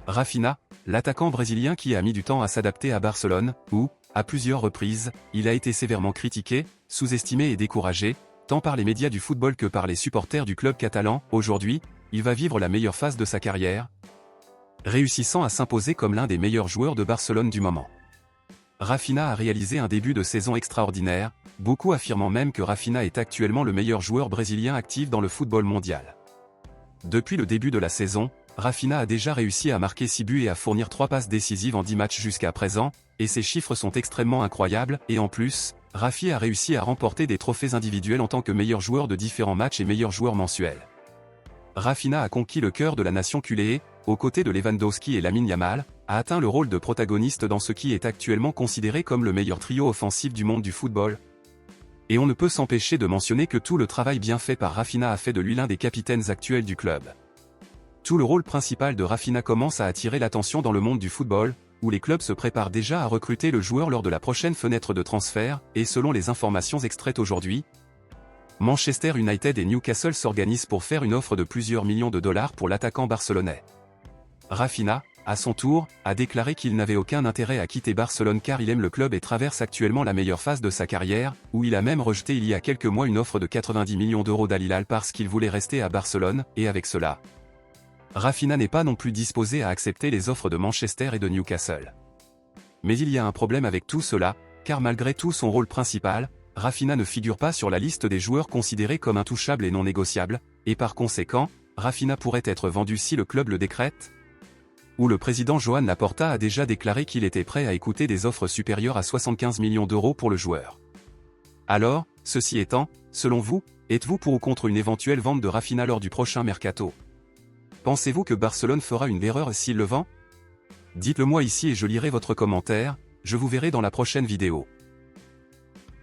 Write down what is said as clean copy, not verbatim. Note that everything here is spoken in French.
Rafinha, l'attaquant brésilien qui a mis du temps à s'adapter à Barcelone, où, à plusieurs reprises, il a été sévèrement critiqué, sous-estimé et découragé, tant par les médias du football que par les supporters du club catalan. Aujourd'hui, il va vivre la meilleure phase de sa carrière, réussissant à s'imposer comme l'un des meilleurs joueurs de Barcelone du moment. Rafinha a réalisé un début de saison extraordinaire, beaucoup affirmant même que Rafinha est actuellement le meilleur joueur brésilien actif dans le football mondial. Depuis le début de la saison, Rafinha a déjà réussi à marquer 6 buts et à fournir 3 passes décisives en 10 matchs jusqu'à présent, et ces chiffres sont extrêmement incroyables, et en plus, Rafi a réussi à remporter des trophées individuels en tant que meilleur joueur de différents matchs et meilleur joueur mensuel. Rafinha a conquis le cœur de la nation culée, aux côtés de Lewandowski et Lamine Yamal, a atteint le rôle de protagoniste dans ce qui est actuellement considéré comme le meilleur trio offensif du monde du football. Et on ne peut s'empêcher de mentionner que tout le travail bien fait par Rafinha a fait de lui l'un des capitaines actuels du club. Tout le rôle principal de Rafinha commence à attirer l'attention dans le monde du football, où les clubs se préparent déjà à recruter le joueur lors de la prochaine fenêtre de transfert, et selon les informations extraites aujourd'hui, Manchester United et Newcastle s'organisent pour faire une offre de plusieurs millions de dollars pour l'attaquant barcelonais. Rafinha, à son tour, a déclaré qu'il n'avait aucun intérêt à quitter Barcelone car il aime le club et traverse actuellement la meilleure phase de sa carrière, où il a même rejeté il y a quelques mois une offre de 90 millions d'euros d'Al Hilal parce qu'il voulait rester à Barcelone, et avec cela, Rafinha n'est pas non plus disposé à accepter les offres de Manchester et de Newcastle. Mais il y a un problème avec tout cela, car malgré tout son rôle principal, Rafinha ne figure pas sur la liste des joueurs considérés comme intouchables et non négociables, et par conséquent, Rafinha pourrait être vendu si le club le décrète, où le président Joan Laporta a déjà déclaré qu'il était prêt à écouter des offres supérieures à 75 millions d'euros pour le joueur. Alors, ceci étant, selon vous, êtes-vous pour ou contre une éventuelle vente de Rafinha lors du prochain mercato? Pensez-vous que Barcelone fera une erreur s'il le vend? Dites-le moi ici et je lirai votre commentaire, je vous verrai dans la prochaine vidéo.